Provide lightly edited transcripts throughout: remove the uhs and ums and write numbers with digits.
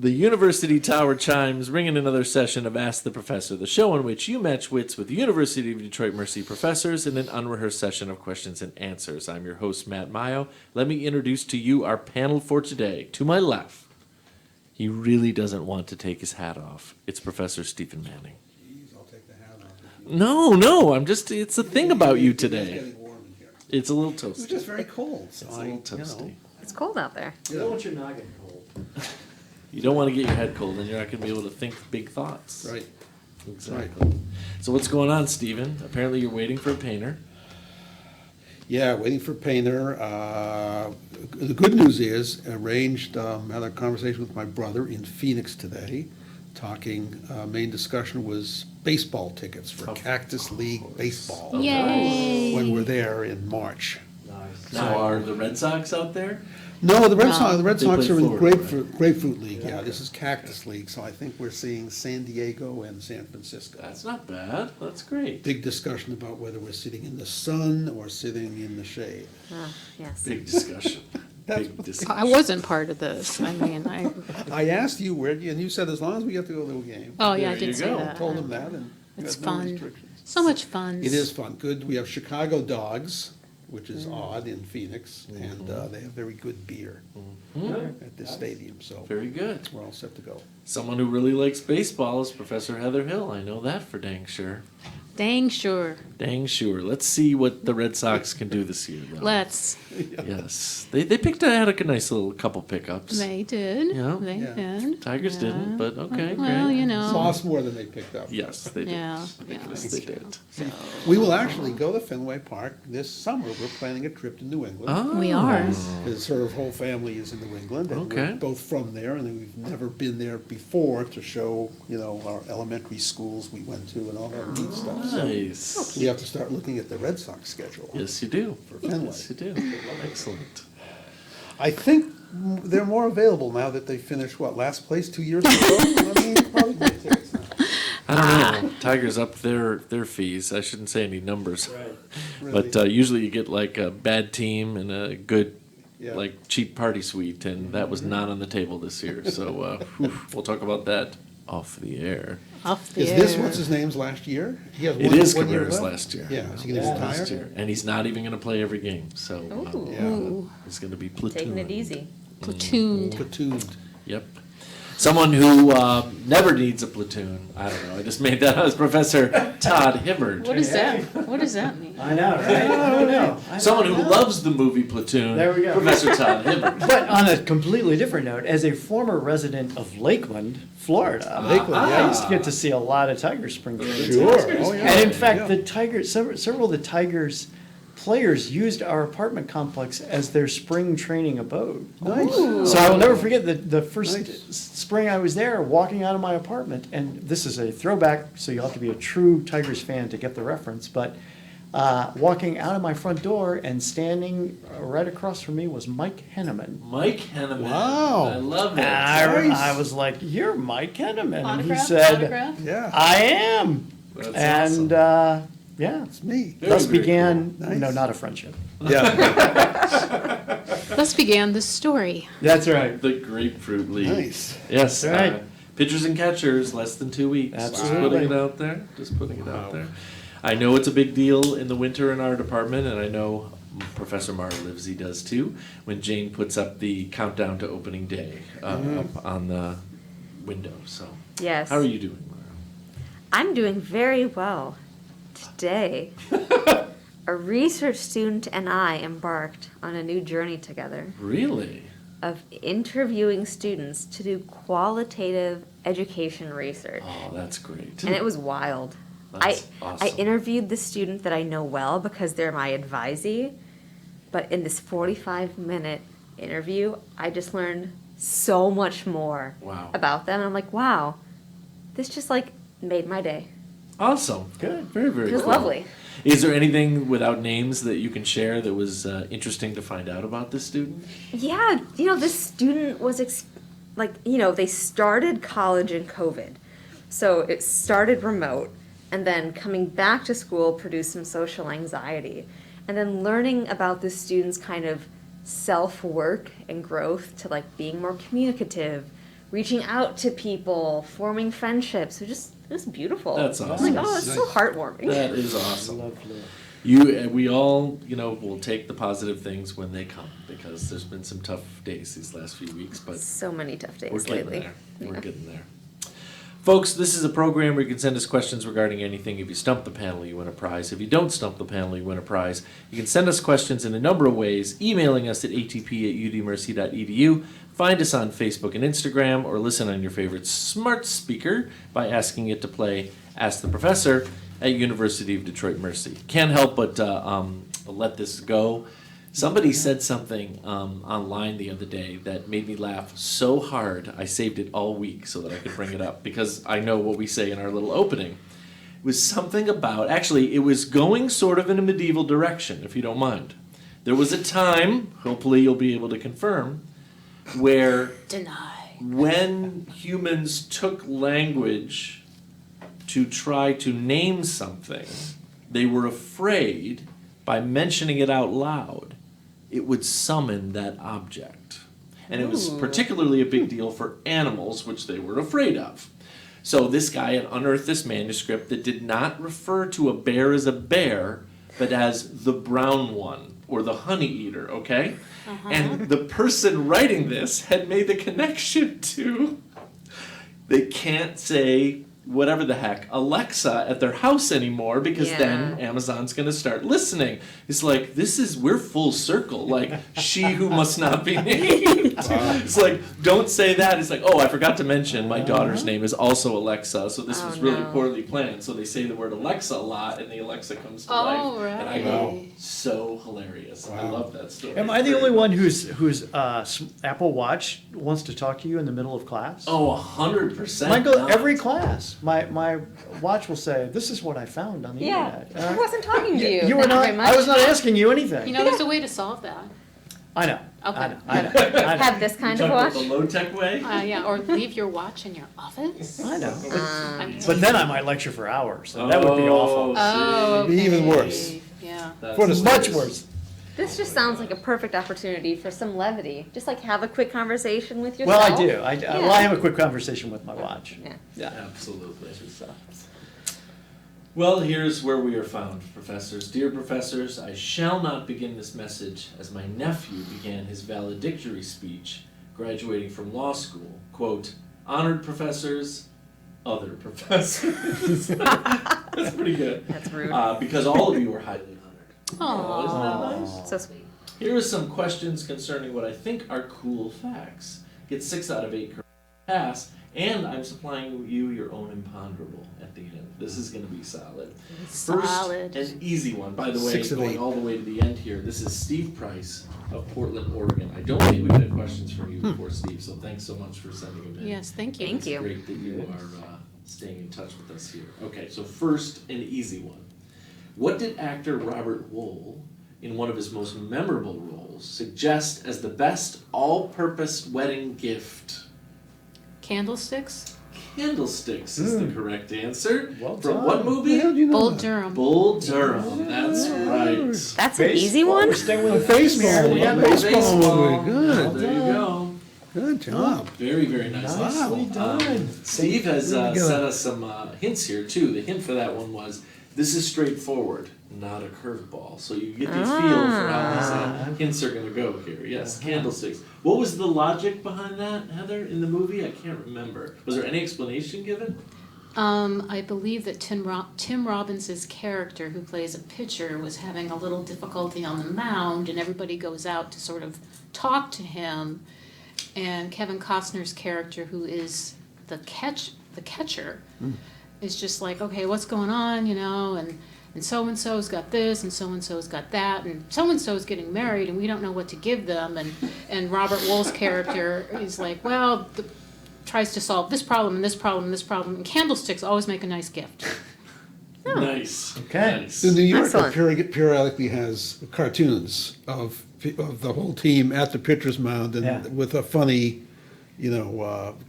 The University Tower chimes, ring in another session of Ask the Professor, the show in which you match wits with the University of Detroit Mercy professors in an unrehearsed session of questions and answers. I'm your host, Matt Mayo. Let me introduce to you our panel for today. To my left, he really doesn't want to take his hat off. It's Professor Stephen Manning. Jeez, I'll take the hat off. No, it's a thing about you It's today. getting warm in here. It's a little It was toasty. just very cold. So It's a little toasty. It's cold out there. You know, your noggin cold. You don't want to get your head cold, and you're not going to be able to think big thoughts. right. Exactly. So what's going on, Stephen? Apparently you're waiting for a painter. Yeah, waiting for painter. The good news is, had a conversation with my brother in Phoenix today, talking, main discussion was baseball tickets for Cactus League baseball. Yay! When we're there in March. Nice. So are the Red Sox out there? No, the Red No. Sox They are play in Florida, Grapefruit League, yeah, this is Cactus League, so I think we're seeing San Diego and San Francisco. That's not bad. That's great. Big discussion about whether we're sitting in the sun or sitting in the shade. Oh, yes. Big discussion. That's Big what- discussion. I wasn't part of this. I mean, I asked you where, and you said as long as we get to go to a little game. oh yeah, I There you did say go. that. Told him that, and you It's had no fun. restrictions. So much fun. It is fun, good. We have Chicago Dogs, which is odd in Phoenix, and they have very good beer at this stadium, so Very good. we're all set to go. Someone who really likes baseball is Professor Heather Hill. I know that for dang sure. Dang sure. Dang sure. Let's see what the Red Sox can do this year, though. Let's. Yes. They had a nice little couple pickups. They did. Yeah. They Yeah. did. Tigers Yeah. didn't, but okay, Well, great. you know. Lost more than they picked up. Yes, they did. Yeah. Yes, that's they true. did. We will actually go to Fenway Park this summer. We're planning a trip to New England. Oh. We are. Because her whole family is in New England, and Okay. we're both from there, and we've never been there before to show, our elementary schools we went to and all that neat stuff. So Nice. we have to start looking at the Red Sox schedule. Yes, you do. For Fenway. Yes, you do. Excellent. I think they're more available now that they finished, last place 2 years ago? I mean, probably get tickets now. I don't know. Tigers up their fees. I shouldn't say any numbers. Right. But usually you get like a bad team and a good, Yeah. like cheap party suite, and that was not on the table this year. So we'll talk about that off the air. Off the Is air. this what's his name's last year? He has It one- is 1 year Cabrera's left? last year. Yeah, is he gonna Yeah. retire? Last year, and he's not even going to play every game. So Ooh. Yeah. he's going to be platooned. Taking it easy. Platooned. Platooned. Yep. Someone who never needs a platoon. I don't know. I just made that up. As Professor Todd Hibbard. What is that? What does that mean? I know, right? I don't know. Someone who loves the movie Platoon. There we go. Professor Todd Hibbard. But on a completely different note, as a former resident of Lakeland, Florida, Lakeland, I used to get to see a lot of Tiger spring games. Sure. Oh, yeah. And in fact, Yeah. the Tigers, several of the Tigers players used our apartment complex as their spring training abode. Nice. So I will never forget the first Nice. spring I was there, walking out of my apartment, and this is a throwback, so you'll have to be a true Tigers fan to get the reference, but walking out of my front door and standing right across from me was Mike Henneman. Mike Henneman. Wow. I love it. And Nice. I was like, "You're Mike Henneman," and he Autograph? said, Autograph? Yeah, "I am." That's And awesome. yeah, it's me. Very, thus very began cool. Nice. no, not a friendship. Yeah. Thus began the story. That's right. The Grapefruit League. Nice. Yes. That's right. Pitchers and catchers, less than 2 weeks. Just Absolutely. putting it out there. Just putting it out there. I know it's a big deal in the winter in our department, and I know Professor Mara Livezey does too, when Jane puts up the countdown to opening day up on the window. So, Yes. how are you doing, Mara? I'm doing very well. Today, a research student and I embarked on a new journey together Really? of interviewing students to do qualitative education research. Oh, that's great. And it was wild. That's I awesome. interviewed the student that I know well because they're my advisee, but in this 45-minute interview, I just learned so much more Wow. about them. I'm like, wow, this just like made my day. Awesome. Good. Very, very It was cool. lovely. Is there anything without names that you can share that was interesting to find out about this student? Yeah, this student was they started college in COVID. So it started remote, and then coming back to school produced some social anxiety. And then learning about the student's kind of self-work and growth to like being more communicative, reaching out to people, forming friendships. It was beautiful. That's I was awesome. like, oh, it's so heartwarming. That is awesome. Lovely. We all, will take the positive things when they come, because there's been some tough days these last few weeks, but So many tough days we're getting lately. there. Yeah. We're getting there. Folks, this is a program where you can send us questions regarding anything. If you stump the panel, you win a prize. If you don't stump the panel, you win a prize. You can send us questions in a number of ways, emailing us at atp@udmercy.edu. Find us on Facebook and Instagram, or listen on your favorite smart speaker by asking it to play Ask the Professor at University of Detroit Mercy. Can't help but let this go. Somebody said something online the other day that made me laugh so hard, I saved it all week so that I could bring it up, because I know what we say in our little opening. It was something about, actually, it was going sort of in a medieval direction, if you don't mind. There was a time, hopefully you'll be able to confirm, where Deny. when humans took language to try to name something, they were afraid by mentioning it out loud, it would summon that object. And it was particularly a big deal for animals, which they were afraid of. So this guy had unearthed this manuscript that did not refer to a bear as a bear, but as the brown one, or the honey eater, okay? And the person writing this had made the connection to, they can't say whatever the heck, Alexa at their house anymore, because then Amazon's going to start listening. It's like, we're full circle, like, she who must not be named. It's like, don't say that. It's like, oh, I forgot to mention my daughter's name is also Alexa, so this was really poorly planned. So they say the word Alexa a lot, and the Alexa comes to life. Right. And I go, so hilarious. I love that story. Am I the only one whose Apple Watch wants to talk to you in the middle of class? Oh, 100%. Michael, every class, my watch will say, "This is what I found on the Yeah, internet." I wasn't talking to you. You were Thank not. very much. I was not asking you anything. You know, there's a way to solve that. I know. Okay. I know. I know. I know. Have this kind of Talk about watch. the low-tech way? Yeah, or leave your watch in your office. I know. I'm But then I might lecture for hours, and that would be awful. Oh, It'd be even okay. worse. Yeah. For the Much students. worse. This just sounds like a perfect opportunity for some levity. Just like have a quick conversation with Well, yourself. I do. Well, I have a quick conversation with my watch. Yeah. Yeah. Absolutely. Well, here's where we are found, professors. Dear professors, I shall not begin this message as my nephew began his valedictory speech graduating from law school. Quote, honored professors, other professors. That's pretty good. That's rude. Because all of you are highly honored. Aw. Isn't that nice? So sweet. Here are some questions concerning what I think are cool facts. Get 6 out of 8 correct. Pass. And I'm supplying you your own imponderable at the end. This is going to be solid. Solid. First, an easy one. By the way, 6 of going 8. all the way to the end here, this is Steve Price of Portland, Oregon. I don't think we've had questions from you before, Steve, so thanks so much for sending them in. Yes, thank you. Thank you. It's great that you are staying in touch with us here. Okay, so first, an easy one. What did actor Robert Wool, in one of his most memorable roles, suggest as the best all-purpose wedding gift? Candlesticks? Candlesticks is the correct answer. Well From done. what movie? How do you know Bull that? Durham. Bull Durham. That's right. That's an easy one. We're staying with A the theme baseball here. one. Yeah, Baseball movie. Well, Good. there you go. Good job. Very, very nice. Nicely done. Steve has Really good. sent us some hints here, too. The hint for that one was, this is straightforward, not a curveball. So you get the feel for how these hints are going to go here. Yes, candlesticks. What was the logic behind that, Heather, in the movie? I can't remember. Was there any explanation given? I believe that Tim Robbins' character, who plays a pitcher, was having a little difficulty on the mound, and everybody goes out to sort of talk to him. And Kevin Costner's character, who is the catcher, is just like, okay, what's going on, and so-and-so's got this, and so-and-so's got that, and so-and-so's getting married, and we don't know what to give them. And Robert Wool's character is like, well, tries to solve this problem, and this problem, and this problem, and candlesticks always make a nice gift. Nice. Okay. Nice. The New Yorker Excellent. periodically has cartoons of the whole team at the pitcher's mound and Yeah. with a funny,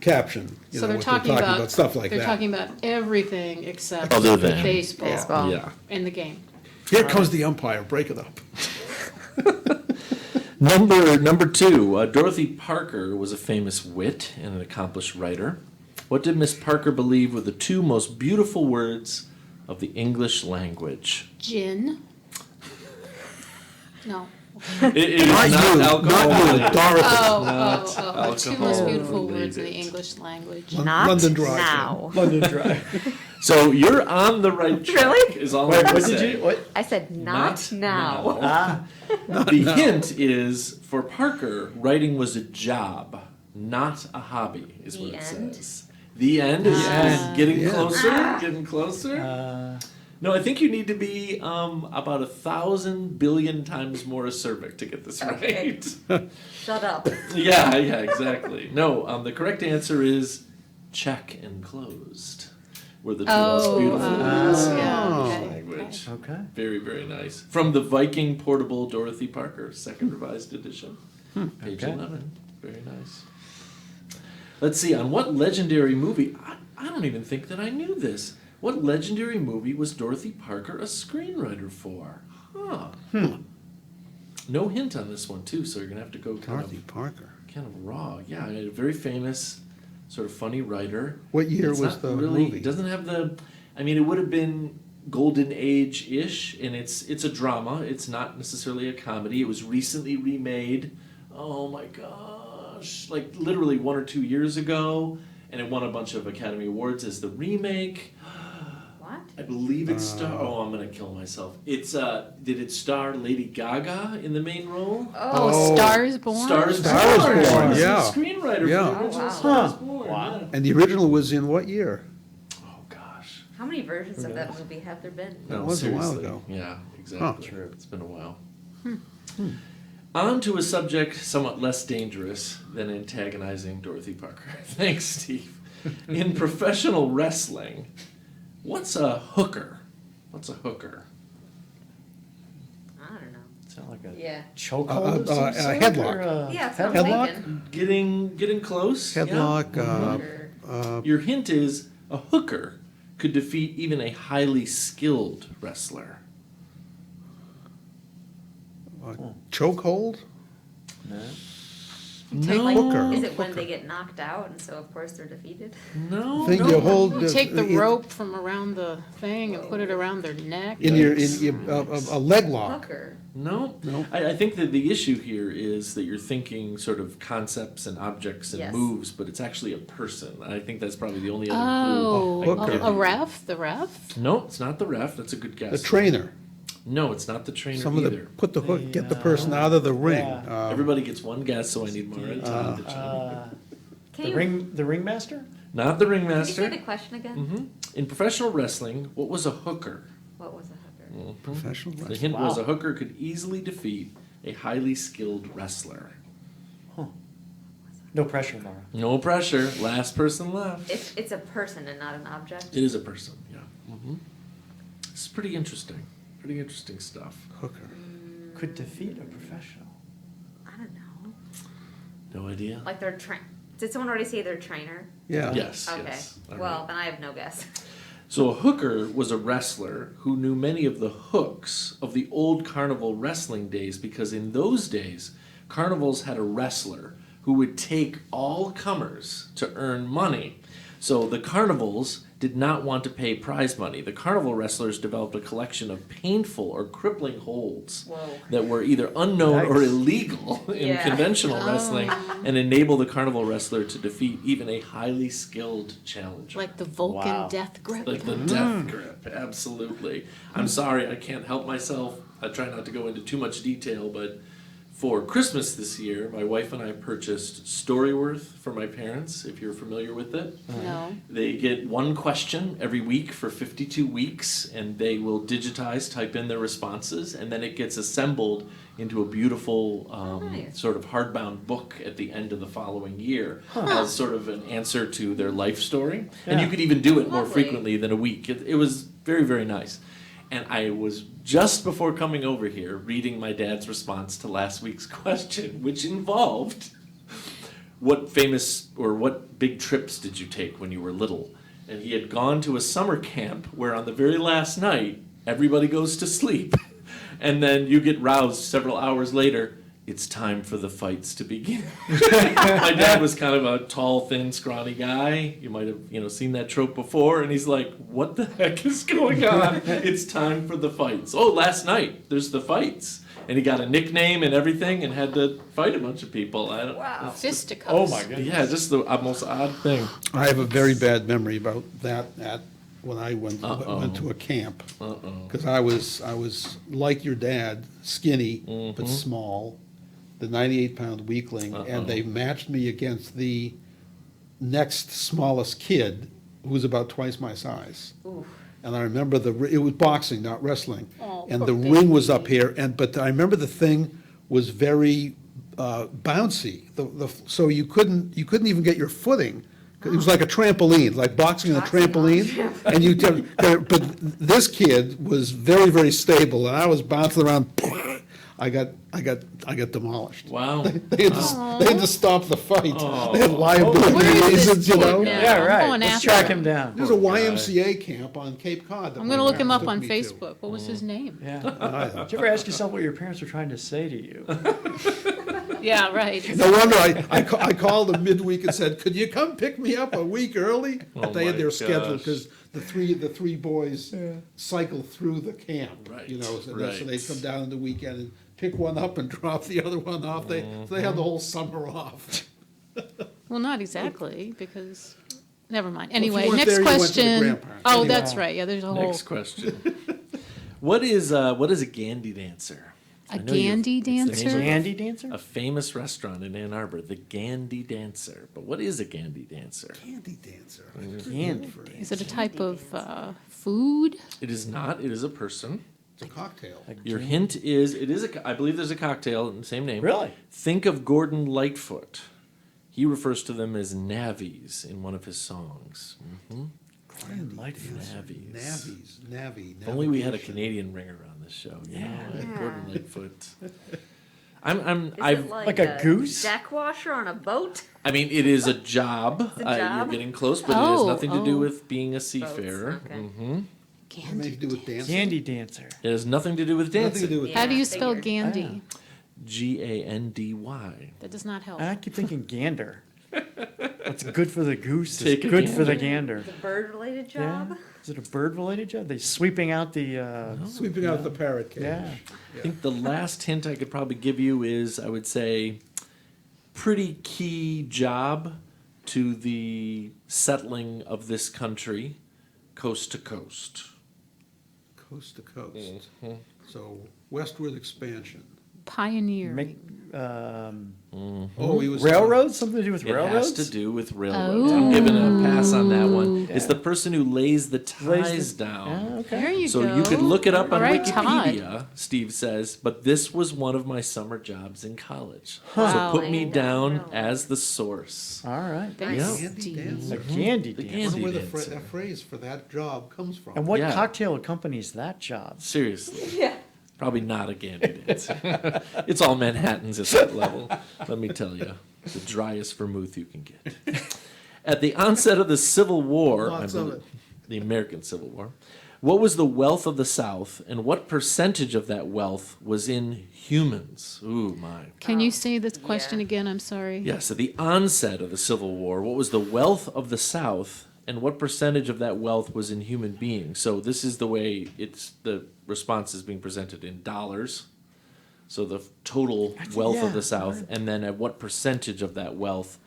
caption. So they're what talking about stuff like they're that. talking about everything except Other than baseball Yeah. in the game. Here comes the umpire. Break it up. Number two, Dorothy Parker was a famous wit and an accomplished writer. What did Miss Parker believe were the two most beautiful words of the English language? Gin. No. It is Not not you, alcohol. not you, related. Dorothy. Not The two most beautiful words in the alcohol-related. English language. Not London Dry. now. London Dry. So you're on the right track. Really? Is all Wait, I'm what saying. did you, what? I said not now. Ah, The hint is for Parker, writing was a job, not a hobby, is what The it end? says. The end is getting Yeah. closer, getting closer. No, I think you need to be about 1,000 billion times more acerbic to get this Okay. right. Shut up. yeah, exactly. No, the correct answer is check and closed. Were the two most beautiful words in the yeah, English okay, language. okay. Very, very nice. From the Viking Portable Dorothy Parker, second revised edition. Page Okay. 11. Very nice. Let's see, on what legendary movie, I don't even think that I knew this. What legendary movie was Dorothy Parker a screenwriter for? Huh. No hint on this one, too, so you're going to have to go Dorothy Parker. kind of raw. Yeah, a very famous, sort of funny writer. What year It's was not the really, movie? It doesn't have the, I mean, it would have been Golden Age-ish, and it's a drama. It's not necessarily a comedy. It was recently remade. Oh my gosh, like literally 1 or 2 years ago, and it won a bunch of Academy Awards as the remake. What? I believe it oh, I'm gonna kill myself. It's did it star Lady Gaga in the main role? Oh, Stars Born? Stars Star is Born. Born, She's yeah. a screenwriter Yeah. for the original Oh, wow. Stars Born. Wow. Yeah. And the original was in what year? Oh gosh. How many versions of that movie have there been? That was a while seriously. ago. Yeah, exactly. True. It's been a while. On to a subject somewhat less dangerous than antagonizing Dorothy Parker. Thanks, Steve. In professional wrestling, what's a hooker? What's a hooker? I don't know. Sound like a Yeah. chokehold of some a sort, headlock. or a Yeah, that's what I'm Headlock? thinking. Getting close. yeah? Headlock, Hooker. Your hint is a hooker could defeat even a highly skilled wrestler. chokehold? No. Take, like, Hooker. is it when Hooker. they get knocked out and so of course they're defeated? No. Thing no. you hold. You take the in- rope from around the thing and put it around their neck. In your, Yikes. a leg lock. Hooker. No. No. I think that the issue here is that you're thinking sort of concepts and objects and Yes. moves, but it's actually a person. I think that's probably the only other Oh, clue. I can Hooker. give a you. ref? The ref? No, it's not the ref. That's a good The guess. trainer. No, it's not the trainer Someone either. that put the hook, get the person out of the ring. Yeah. Everybody gets one guess, so I need Mara and Todd to chime Can The you, ringmaster? in. Not the can you say ringmaster. the question again? Hmm. In professional wrestling, what was a hooker? What was a hooker? Professional The wrestler. hint was Wow. a hooker could easily defeat a highly skilled wrestler. No pressure, Mara. No pressure. Last person left. It's a person and not an object. It is a person, yeah. It's pretty interesting. Pretty interesting stuff. Hooker. Could defeat a professional. I don't know. No idea? Like they're train. Did someone already say they're trainer? Yeah. Yes, Okay. yes. All Well, right. then I have no guess. So a hooker was a wrestler who knew many of the hooks of the old carnival wrestling days because in those days, carnivals had a wrestler who would take all comers to earn money. So the carnivals did not want to pay prize money. The carnival wrestlers developed a collection of painful or crippling holds Whoa. that were either unknown or Yikes. illegal in Yeah. conventional Oh. wrestling and enable the carnival wrestler to defeat even a highly skilled challenger. Like the Vulcan Wow. death grip? Like the death grip, absolutely. I'm sorry, I can't help myself. I try not to go into too much detail, but for Christmas this year, my wife and I purchased Storyworth for my parents, if you're familiar with it. No. They get one question every week for 52 weeks, and they will digitize, type in their responses, and then it gets assembled into a beautiful Nice. sort of hardbound book at the end of the following year as sort of an answer to their life story. And you Yeah. could even do it more Lovely. frequently than a week. It was very, very nice. And I was just before coming over here reading my dad's response to last week's question, which involved what famous or what big trips did you take when you were little? And he had gone to a summer camp where on the very last night, everybody goes to sleep. And then you get roused several hours later. it's time for the fights to begin. My dad was kind of a tall, thin, scrawny guy. You might have, seen that trope before. And he's like, what the heck is going on? It's time for the fights. Oh, last night, there's the fights. And he got a nickname and everything and had to fight a bunch of people. I don't, Wow. Fisticuffs. Oh, my goodness. Yeah, just the most odd thing. I have a very bad memory about that when I went Uh-oh. to a camp. Uh-oh. Because I was like your dad, skinny but small, the 98-pound weakling, and they matched me against the next smallest kid, who was about twice my size. Oof. And I remember it was boxing, not wrestling. Oh, And poor the ring was baby. up here, but I remember the thing was very bouncy. So you couldn't even get your footing. It was like a trampoline, like boxing on a Boxing on a trampoline. And but this kid was very, very stable, and I was bouncing around. I got demolished. Wow. They had to stop the fight. Oh. They had liability Where is this reasons, you kid know. now? Yeah, I'm right. going Let's after track him. him down. There's a YMCA camp on Cape Cod. that I'm my gonna look him parents up on took me to. Facebook. What was his name? Yeah. Did you ever ask yourself what your parents were trying to say to you? Yeah, right. No wonder I called them midweek and said, could you come pick me up a week early? Oh But they had my their schedule gosh. because the three boys cycle through the camp, Right, so right. they come down on the weekend and pick one up and drop the other one off. So they had the whole summer off. Well, not exactly, because, never mind. if you Anyway, weren't next there, you went to the question. grandparents. Oh, Anyway. that's right. Yeah, there's a whole, Next question. What is a Gandhi dancer? a I know you- Gandhi it's the name dancer? of Andy dancer? A famous restaurant in Ann Arbor, the Gandhi Dancer. But what is a Gandhi dancer? Candy dancer. Candy Is it a type of food? It is not. It is a person. It's a cocktail. Your hint is I believe there's a cocktail in the same name. Really? Think of Gordon Lightfoot. He refers to them as navvies in one of his songs. Candy Lightfoot. dancer. Navy. If only we had a navigation. Canadian ringer on this show. Yeah. Gordon Lightfoot. Is I've it like a goose? deck washer on a boat? I mean, it is a job. It's a You're job? getting close, but it has Oh, nothing to do oh. with being a seafarer. okay. hmm Nothing to do with dancing. Candy dancer. It has nothing to do with Nothing dancing. to do with How do you Yeah, spell figured. Gandy? Gandy. That does not help. I keep thinking gander. What's good for the goose Take a is good for the gander. The bird-related Yeah. job? Is it a bird-related job? They sweeping out the, Sweeping out the parrot cage. yeah. I think the last hint I could probably give you is, I would say, pretty key job to the settling of this country, coast to coast. Coast to coast. So westward expansion. Pioneer. Make, um, Oh, he was. railroads? Something to do with It railroads? has to do with railroads. I'm giving a pass on that one. Yeah. It's the person who lays the Lays ties the- down. Yeah, okay. There you So go. you could look it up on All right, Todd. Wikipedia, Steve says, but this was one of my summer jobs in college. Wow. So put me I down know. as the source. All right. Thanks, Yeah. Candy Steve. dancer. A candy The dancer. I wonder Candy where dancer. that phrase for that job comes from. And what Yeah. cocktail accompanies that job? Seriously. Yeah. Probably not a Gandhi dancer. It's all Manhattans at that level, let me tell you. The driest vermouth you can get. At the onset of the Civil War, Lots of believe- it. the American Civil War, what was the wealth of the South, and what percentage of that wealth was in humans? Ooh, my. Can you say this question Yeah. again? I'm sorry. Yes, at the onset of the Civil War, what was the wealth of the South, and what percentage of that wealth was in human beings? So this is the way the response is being presented in dollars. So the total wealth of yeah, the South, and then at what percentage of that wealth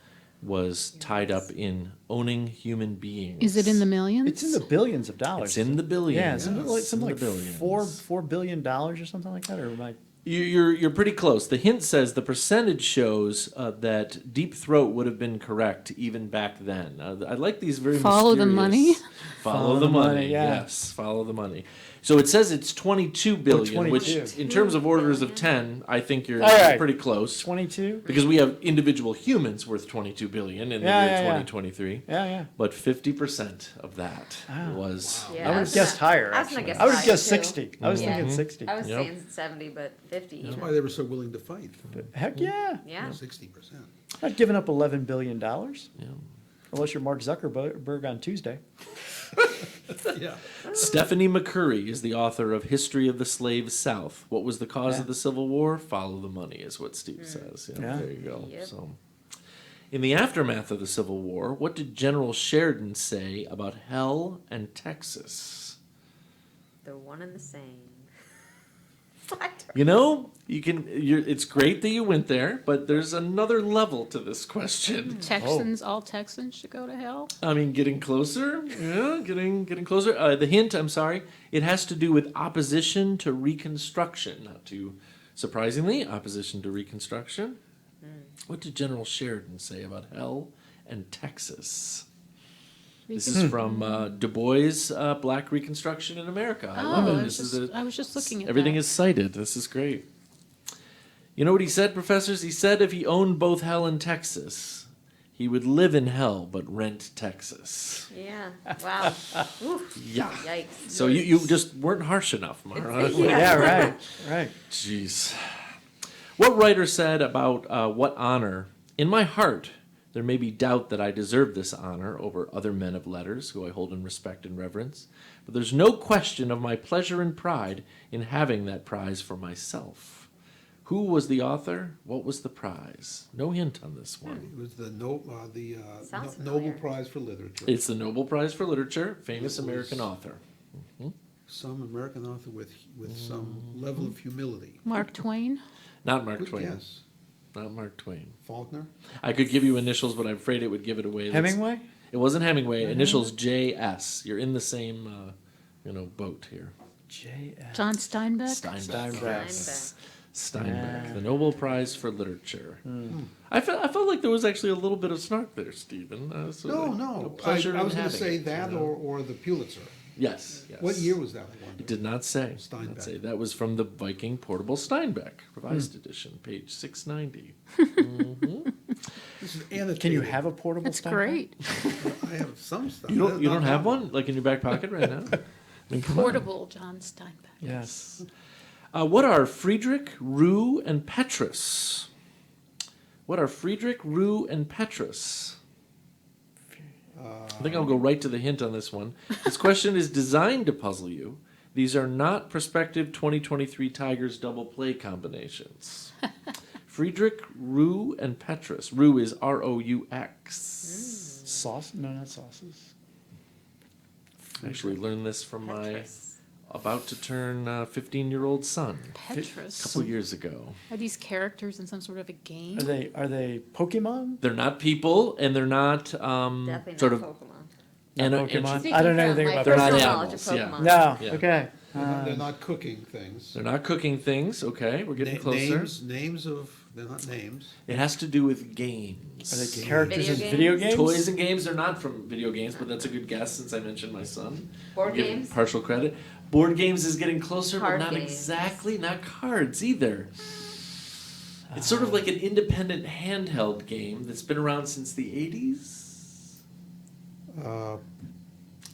was tied up in owning human beings? Is it in the millions? It's in the billions of dollars. It's in the billions. Yeah, isn't it like It's something in like the billions. $4 billion or something like that? Or am I? You're pretty close. The hint says the percentage shows that Deep Throat would have been correct even back then. I like these very Follow the mysterious- money? Follow the money. yeah. Yes, follow the money. So it says it's 22 billion, which 22. in terms of orders of 10, I think you're All right. pretty close. 22? Because we have individual humans worth 22 billion in the Yeah, year yeah, yeah. 2023. Yeah, yeah. But 50% of that Wow. was Yeah, I would have that's guessed not- higher, that's not actually. guessed I would have high, guessed too. 60. I was Yeah. thinking 60. I was Yep. saying 70, but 50. That's why they were so willing to fight. Heck yeah. Yeah. 60%. Not giving up $11 billion. Yeah. Unless you're Mark Zuckerberg on Tuesday. Yeah. Stephanie McCurry is the author of History of the Slave South. What was the cause of the Civil War? Follow the money, is what Steve says. Yeah. There you go. Yep. So, in the aftermath of the Civil War, what did General Sheridan say about hell and Texas? They're one and the same. You know, it's great that you went there, but there's another level to this question. Texans, all Texans should go to hell? I mean, getting closer. Yeah, getting closer. The hint, I'm sorry, it has to do with opposition to Reconstruction. Not too surprisingly, opposition to Reconstruction. What did General Sheridan say about hell and Texas? This is from Du Bois' Black Reconstruction in America. I love it. I was just looking at Everything that. is cited. This is great. You know what he said, professors? He said if he owned both hell and Texas, he would live in hell but rent Texas. Yeah. Wow. Oof. Yeah. Yikes. So you just weren't harsh enough, Mara. Yeah, right. Jeez. What writer said about what honor? In my heart, there may be doubt that I deserve this honor over other men of letters who I hold in respect and reverence, but there's no question of my pleasure and pride in having that prize for myself. Who was the author? What was the prize? No hint on this one. It was the Sounds Nobel familiar. Prize for Literature. It's the Nobel Prize for Literature, famous It was- American author. Some American author with some level of humility. Mark Twain? Not Mark Good Twain. guess. Not Mark Twain. Faulkner? I could give you initials, but I'm afraid it would give it away. Hemingway? It wasn't Hemingway. Initials J.S. You're in the same, boat here. J.S. John Steinbeck? Steinbeck. Steinbeck, Yeah. the Nobel Prize for Literature. I felt like there was actually a little bit of snark there, Stephen. No. Pleasure I was in going to having say it, that you know? or the Pulitzer. Yes. What year was that, I wonder? It did not say. Steinbeck. Did not say. That was from the Viking Portable Steinbeck, revised edition, page 690. This is annotated. Can you have a portable That's Steinbeck? great. I have some stuff. You I don't do you not don't have one like in your back pocket right now? I mean, come on. Portable John Steinbeck. Yes. What are Friedrich, Rue, and Petrus? What are Friedrich, Rue, and Petrus? I think I'll go right to the hint on this one. This question is designed to puzzle you. These are not prospective 2023 Tigers double play combinations. Friedrich, Rue, and Petrus. Rue is R-O-U-X. Sauce? No, not sauces. I actually learned this from my Petrus. about to turn 15-year-old son a Petrus. couple years ago. Are these characters in some sort of a game? Are they Pokemon? They're not people, and they're not Definitely sort not of Pokemon. Pokemon? I don't know anything about They're not personal animals, knowledge yeah. of Pokemon. No. Yeah. Okay. They're not cooking things. They're not cooking things. Okay, we're getting closer. Names of, they're not names. It has to do with games. Are they Game. characters Video in video games? Toys and games are not from video games, but that's a good guess since I mentioned my son. Board Give games? partial credit. Board games is getting closer, Card but not games. exactly. Not cards either. It's sort of like an independent handheld game that's been around since the 80s, Uh,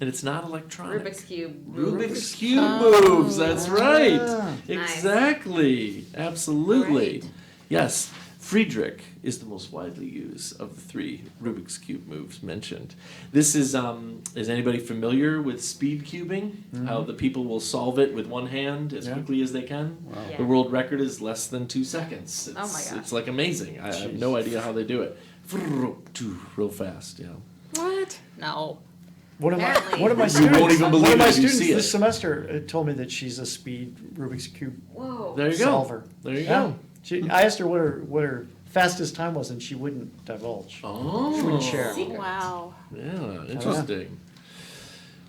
and it's not electronic. Rubik's Cube. Rubik's Cube Oh. moves, that's right. Ah. Nice. Exactly. Absolutely. Right. Yes, Friedrich is the most widely used of the three Rubik's Cube moves mentioned. This is anybody familiar with speed cubing? How the people will solve it with one hand as Yeah. quickly as they can? wow. Yeah. The world record is less than 2 seconds. It's, Oh my gosh. It's like amazing. I have no idea how they do it. Real fast, yeah. What? No. One of my Apparently. one of my You students, won't even believe one of my it if you students see this it. semester told me that she's a speed Rubik's Cube Whoa. There you go. solver. There you Yeah. go. I asked her what her fastest time was, and she wouldn't divulge. Oh. She wouldn't share. Wow. Yeah, interesting.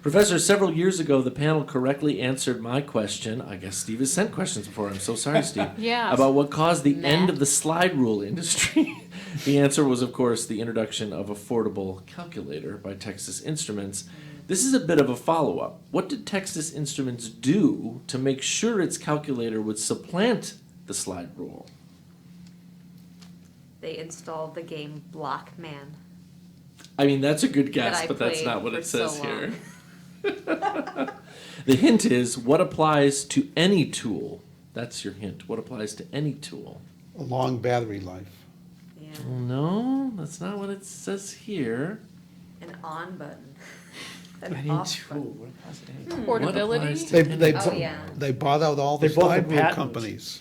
Professor, several years ago, the panel correctly answered my question. I guess Steve has sent questions before. I'm so sorry, Steve. Yeah. About what caused the end Matt. of the slide rule industry. The answer was, of course, the introduction of affordable calculator by Texas Instruments. This is a bit of a follow-up. What did Texas Instruments do to make sure its calculator would supplant the slide rule? They installed the game Blockman. I mean, that's a good That guess, I but that's played not what for it says so here. The hint is what applies to any tool. That's your hint. What applies to any tool? A long battery life. Yeah. No, that's not what it says here. An on button. That'd be Any awesome. tool, what applies to any tool? What Portability? applies to They Oh, yeah. they bought out all They the bought the slide rule patent. companies.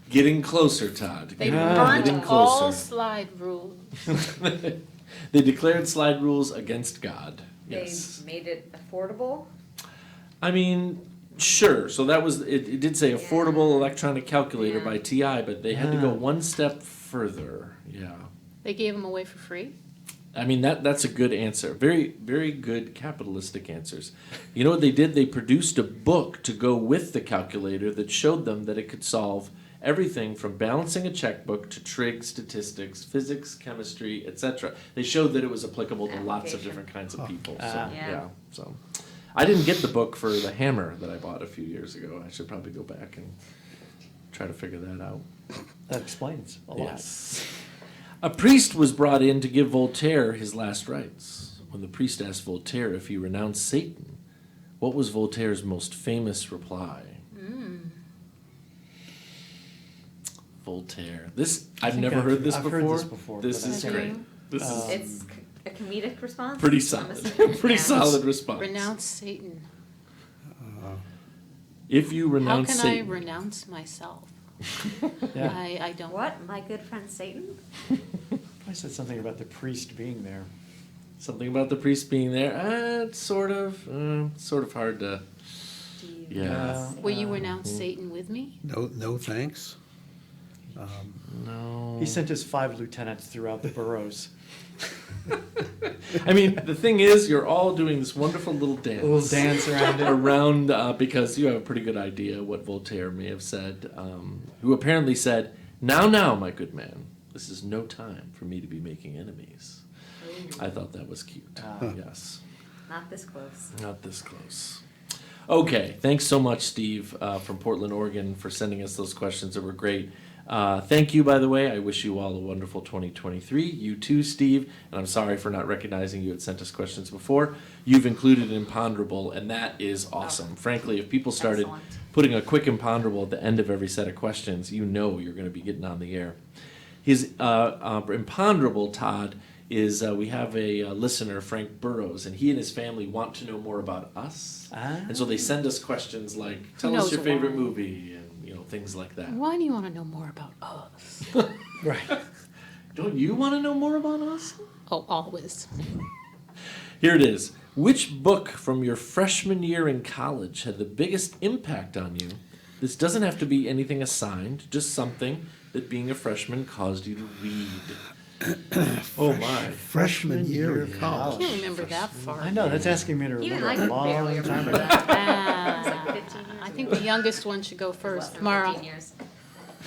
Getting closer, Todd. They Getting burnt all closer. slide rules. They declared slide rules against God. They Yes. made it affordable. I mean, sure. So that was it did say affordable Yeah. electronic calculator Yeah. by TI, but they had to go Ah. one step further. Yeah. They gave them away for free? I mean that's a good answer. Very very good capitalistic answers. You know what they did? They produced a book to go with the calculator that showed them that it could solve everything from balancing a checkbook to trig, statistics, physics, chemistry, etc. They showed that it was applicable to lots of Application. different kinds of people. So Ah. Yeah. yeah. So I didn't get the book for the hammer that I bought a few years ago. I should probably go back and try to figure that out. That explains a lot. Yes. A priest was brought in to give Voltaire his last rites. When the priest asked Voltaire if he renounced Satan, what was Voltaire's most famous reply? Voltaire. This I've think never I've- heard this I've before. heard this before, This but is I great. haven't. This is It's a comedic response. pretty I'm solid. assuming. Pretty Yeah. solid response. Renounce Satan. If you How renounce can Satan, I renounce myself? Yeah. I don't. What? My good friend Satan? I said something about the priest being there. something about the priest being there, it's sort of hard to. Do you Yeah. Will you renounce Satan with me? No thanks. No. He sent his 5 lieutenants throughout the boroughs. I mean, the thing is, you're all doing this wonderful little dance. A little dance around it. Because you have a pretty good idea what Voltaire may have said, who apparently said, now, my good man, this is no time for me to be making enemies. I thought that was cute. Ah. Yes. Not this close. Not this close. Okay, thanks so much, Steve, from Portland, Oregon, for sending us those questions that were great. Thank you, by the way. I wish you all a wonderful 2023. You too, Steve. And I'm sorry for not recognizing you had sent us questions before. You've included Imponderable, and that is awesome. Frankly, if people started Excellent. putting a quick Imponderable at the end of every set of questions, you know you're going to be getting on the air. His Imponderable, Todd, is we have a listener, Frank Burrows, and he and his family want to know more about us. And so they send us questions like, tell us knows your favorite why? movie, and things like that. Why do you want to know more about us? Right. Don't you want to know more about us? Oh, always. Here it is. Which book from your freshman year in college had the biggest impact on you? This doesn't have to be anything assigned, just something that being a freshman caused you to read. Oh my. Freshman year in I college. can't remember that far. I know, that's asking me to Even remember I a could long barely time remember ago. that. It's Ah, like 15 years I think ago. the youngest one should go Less first than tomorrow. 15 years.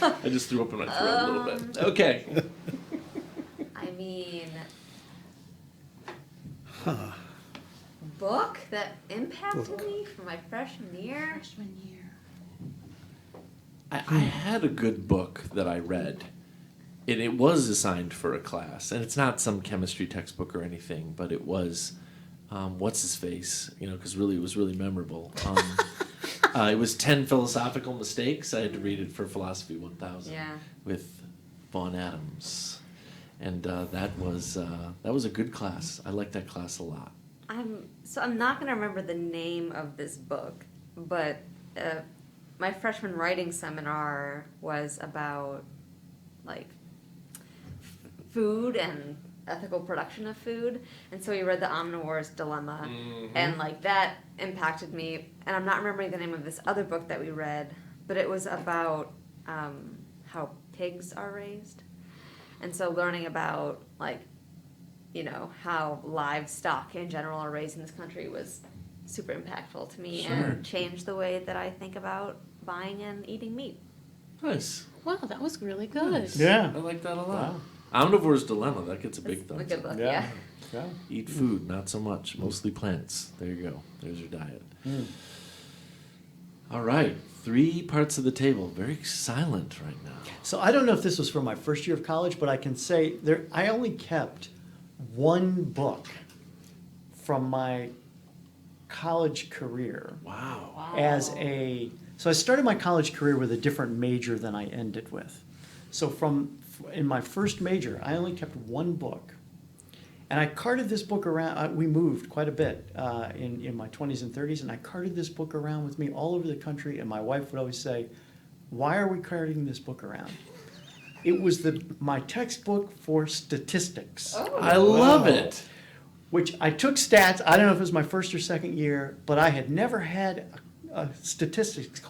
I just threw up in my throat a little bit. Okay. I mean, Huh. book that impacted Book. me for my freshman year. Freshman year. I had a good book that I read. And it was assigned for a class. And it's not some chemistry textbook or anything, but it was, what's his face? Because really it was really memorable. It was 10 Philosophical Mistakes. I had to read it for Philosophy 1000 Yeah. with Vaughn Adams. And that was a good class. I liked that class a lot. I'm not gonna remember the name of this book, but my freshman writing seminar was about like food and ethical production of food, and so we read the Omnivore's Dilemma, and like that impacted me. And I'm not remembering the name of this other book that we read, but it was about how pigs are raised, and so learning about like how livestock in general are raised in this country was super impactful to me and changed the way that I think about buying and eating meat. Nice. Wow, that was really good. Yeah. I like that a lot. Wow. Omnivore's Dilemma, that gets a big It's a thumbs good up. book, Yeah. yeah. Yeah. Eat food, not so much. Mostly plants. There you go. There's your diet. All right. 3 parts of the table. Very silent right now. So I don't know if this was from my first year of college, but I can say I only kept one book from my college career Wow. so I started my college career with a different major than I ended with. So in my first major, I only kept one book. And I carted this book around. We moved quite a bit in my 20s and 30s, and I carted this book around with me all over the country. And my wife would always say, "Why are we carrying this book around?" It was my textbook for statistics. I love it. Which I took stats. I don't know if it was my first or second year, but I had never had a statistics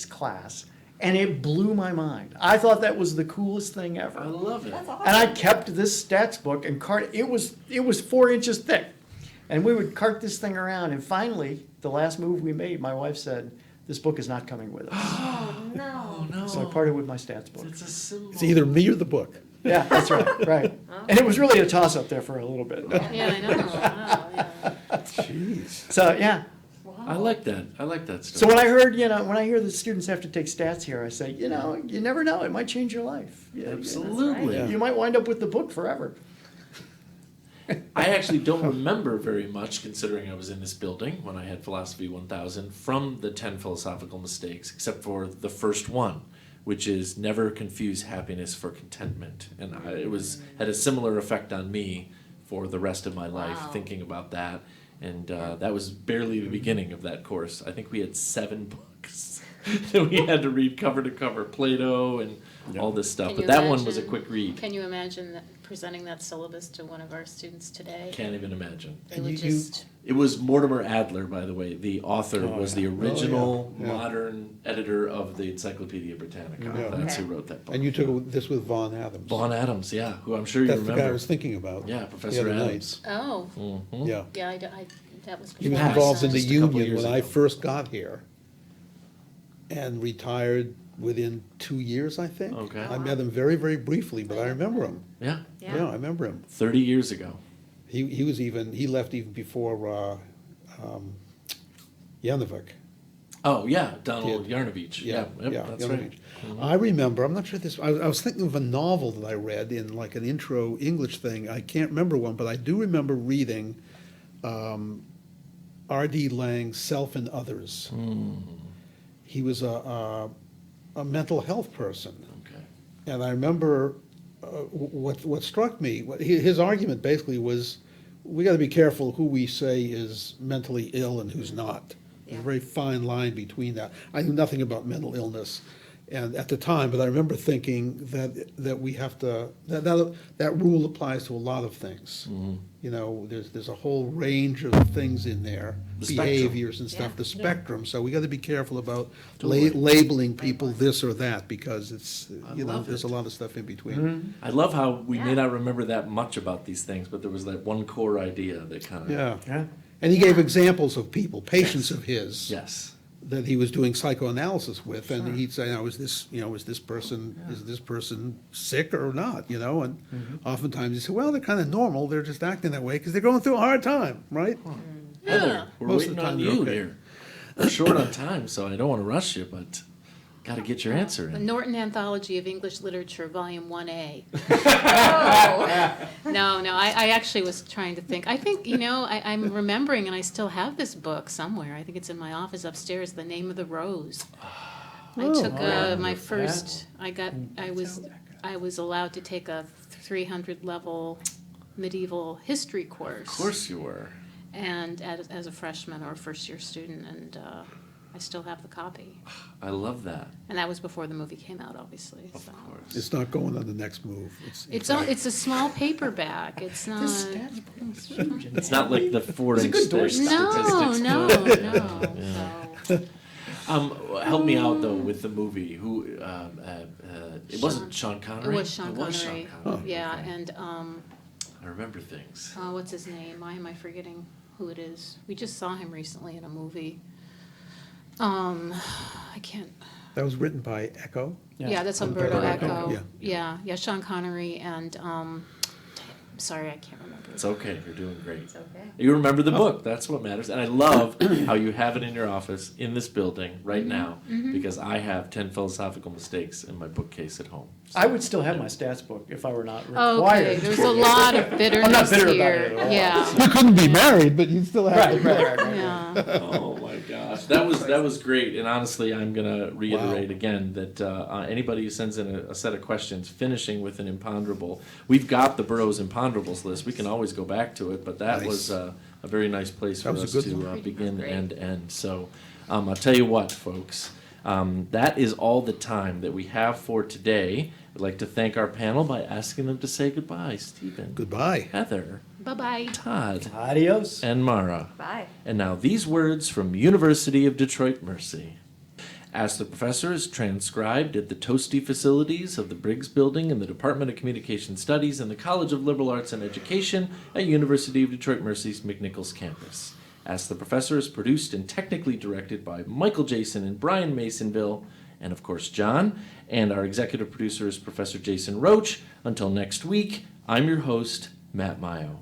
class, and it blew my mind. I thought that was the coolest thing ever. I love it. That's awesome. And I kept this stats book and it was 4 inches thick, and we would cart this thing around. And finally, the last move we made, my wife said, "This book is not coming with us." Oh, no. Oh, no. So I parted with my stats book. It's a symbol. It's either me or the book. Yeah, that's right, right. And it was really a toss-up there for a little bit. Yeah, I know. Wow, yeah. Jeez. So, yeah. I like that. I like that So story. when I hear the students have to take stats here, I say, you never know, it might change your life. Yeah, Absolutely. Yeah. You might wind up with the book forever. I actually don't remember very much, considering I was in this building when I had Philosophy 1000, from the 10 philosophical mistakes, except for the first one, which is never confuse happiness for contentment. And it had a similar effect on me for the rest of my life, Wow. thinking about that. And that was barely the beginning of that course. I think we had 7 books that we had to read cover to cover, Plato and all this stuff. Can But you that one was a imagine- quick read. Can you imagine presenting that syllabus to one of our students today? Can't even imagine. They would you- just, It was Mortimer Adler, by the way. The author was the original yeah. modern editor of the Encyclopedia Britannica. Yeah. That's Okay. who wrote that book. And you took this with Von Adams. Vaughn Adams, yeah, who I'm sure you That's the guy I remember. was thinking about. Yeah, the Professor other night. Adams. oh, Mhm. Yeah. yeah, that was. He was Passed involved in the just a couple union years when I ago. first got here and retired within 2 years, I think. Okay. I met him very, very briefly, but I remember him. Yeah, Yeah, I remember him. 30 years ago. He left even before Yanovich. Oh, yeah, Donald Did. Yarnovich. Yeah, yep, that's right. Yanovich. I remember, I'm not sure I was thinking of a novel that I read in like an intro English thing. I can't remember one, but I do remember reading R.D. Laing's Self and Others. He was a mental health person. Okay. And I remember what struck me, his argument basically was, we got to be careful who we say is mentally ill and who's not. There's a very fine line between that. I knew nothing about mental illness and at the time, but I remember thinking that we have to, that rule applies to a lot of things. You know, there's a whole range of things in there, The spectrum. behaviors and stuff, Yeah. the spectrum. So we got to be careful about Totally. labeling people this or that because it's, I you know, love there's a it. lot of stuff in between. Mm-hmm. I love how we may Yeah. not remember that much about these things, but there was that one core idea that kind of. Yeah. Yeah. And he gave examples of people, patients of his, Yes. that he was doing psychoanalysis with, and he'd say, "Now, is this person sick or not?" You know, and oftentimes he said, "Well, they're kind of normal. They're just acting that way because they're going through a hard time, right?" Heather, we're Most of waiting the on time you they're okay. here. We're short on time, so I don't want to rush you, but got to get your answer The in. Norton Anthology of English Literature, Volume 1A. Oh. No, I actually was trying to think. I think, I'm remembering, and I still have this book somewhere. I think it's in my office upstairs, The Name of the Rose. I took my first, I was allowed to take a 300 level medieval history course. Of course you were. And as a freshman or first year student, and I still have the copy. I love that. And that was before the movie came out, obviously. Of So. course. It's not going on the next move. It's a small paperback. It's not. This stats book is huge. It's not like the 4-inch good door statistics. No. Help me out though with the movie. Who? It wasn't Sean It Connery. was Sean Connery. Yeah, Okay. and I remember things. what's his name? Why am I forgetting who it is? We just saw him recently in a movie. I can't. That was written by Echo. Yeah, that's Umberto Umberto Eco, Eco. Yeah, Sean Connery and sorry, I can't remember. It's okay. You're doing great. It's okay. You remember the book. That's what matters. And I love how you have it in your office in this building right now because I have 10 philosophical mistakes in my bookcase at home. I would still have my stats book if I were not Okay, required. there's a lot of bitterness bitter about here. it at all. Yeah. You couldn't be married, but you'd still have Right, right, right, right. Yeah. Oh my gosh. that was great. And honestly, I'm gonna reiterate again that anybody who sends in a set of questions finishing with an imponderable, we've got the Burroughs imponderables list. We can always go back to it, but that Nice. was a very nice place for That us was a good to one. begin Great. and end. So I'll tell you what, folks. That is all the time that we have for today. I'd like to thank our panel by asking them to say goodbye. Stephen, Goodbye. Heather, Bye-bye. Todd, Adios. and Mara. Bye. And now these words from University of Detroit Mercy. Ask the Professor is transcribed at the Toasty facilities of the Briggs Building in the Department of Communication Studies and the College of Liberal Arts and Education at University of Detroit Mercy's McNichols campus. Ask the Professor is produced and technically directed by Michael Jason and Brian Masonville, and of course John, and our executive producer is Professor Jason Roach. Until next week, I'm your host, Matt Mayo.